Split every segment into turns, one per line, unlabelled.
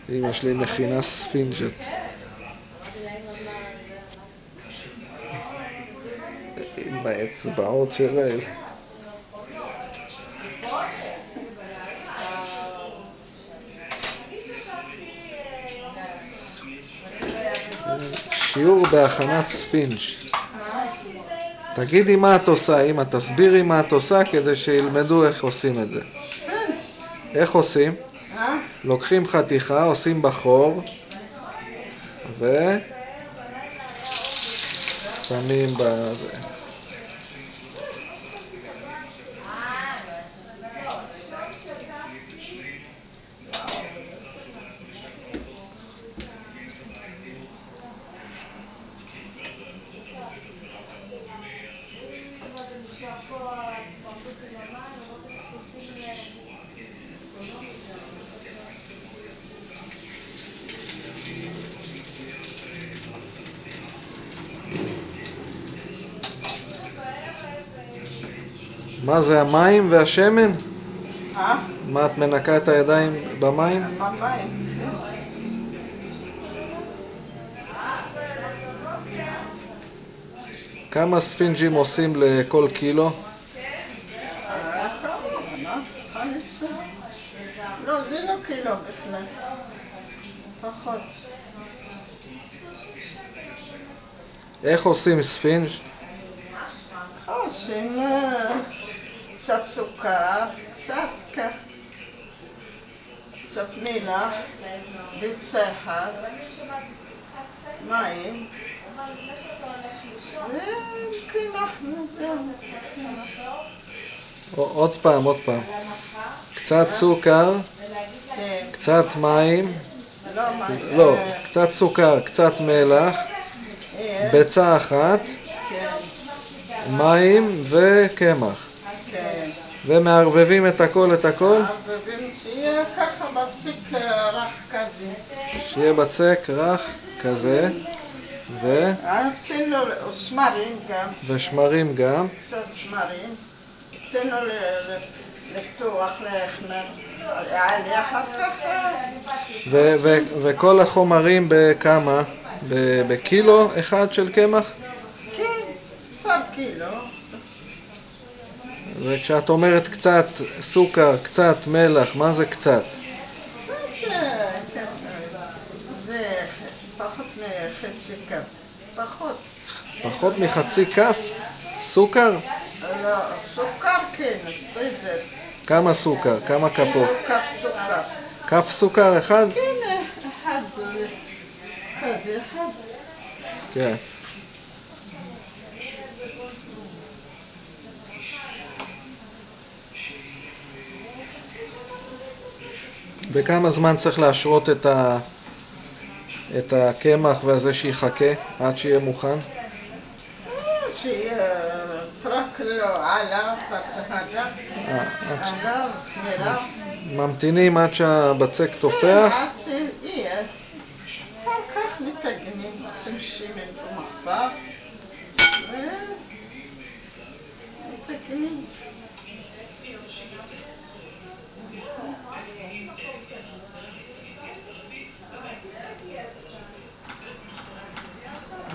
אמא שלי מכינה ספינג'ת. עם האצבעות של אל. שיעור בהכנת ספינג'. תגידי מה את עושה, אמא, תסבירי מה את עושה כדי שילמדו איך עושים את זה. איך עושים? לוקחים חתיכה, עושים בחור ושמים בזה. מה זה, המים והשמן? מה, את מנקה את הידיים במים?
במים.
כמה ספינג'ים עושים לכל קילו?
לא, זה לא קילו בכלל. פחות.
איך עושים ספינג'?
עושים קצת סוכר, קצת מלח, ביצה אחד, מים, וקינח, זהו.
עוד פעם. קצת סוכר, קצת מים, לא, קצת סוכר, קצת מלח, ביצה אחת, מים וקמח. ומערבבים את הכל.
מערבבים שיהיה ככה בצק רך כזה.
שיהיה בצק רך כזה.
רצינו שמרים גם.
ושמרים גם.
קצת שמרים. רצינו לפתוח להחמר. אחר כך.
וכל החומרים בכמה? בקילו אחד של קמח?
כן, 10 קילו.
וכשאת אומרת קצת סוכר, קצת מלח, מה זה קצת?
זה פחות מחצי כף.
פחות מחצי כף? סוכר?
לא, סוכר כן, בסדר.
כמה סוכר? כמה כפות?
כף סוכר.
כף סוכר אחד?
כן, אחד זה כזה, אחד.
כן. בכמה זמן צריך להשרות את הקמח והזה שיחכה עד שיהיה מוכן?
שיהיה רק לו עליו, עליו, מירב.
ממתינים עד שהבצק תופח?
עד שיהיה. אחר כך מתגנים, עושים שמן במחבר. ומתגנים.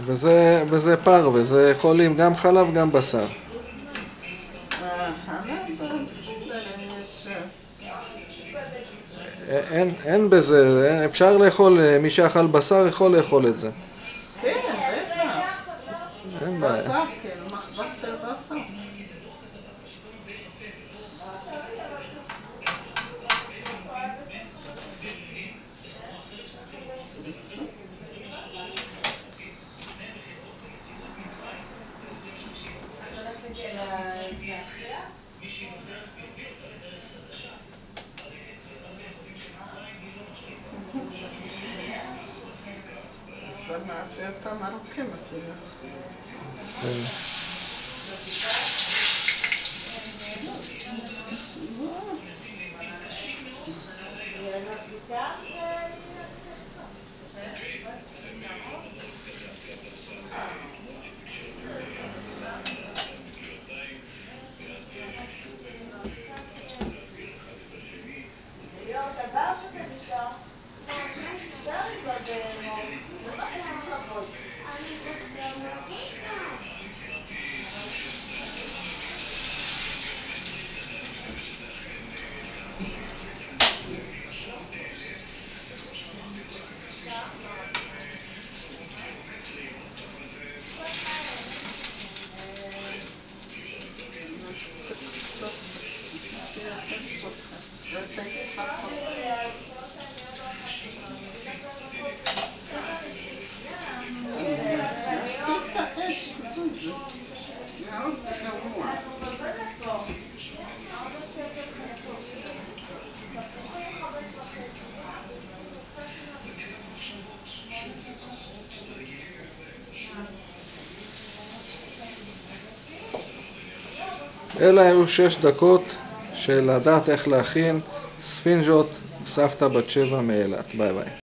וזה פר, וזה יכולים גם חלב גם בשר. אין בזה, אפשר לאכול, מי שאכל בשר יכול לאכול את זה.
כן, בטח.
אין בעיה.
בשר, כן, מחבץ של בשר. אז נעשה אותם ארוכים אפילו.
דבר שאתה נשאר
אלה היו 6 דקות של לדעת איך להכין ספינג'ות סבתא בת 7 מאילת. ביי ביי.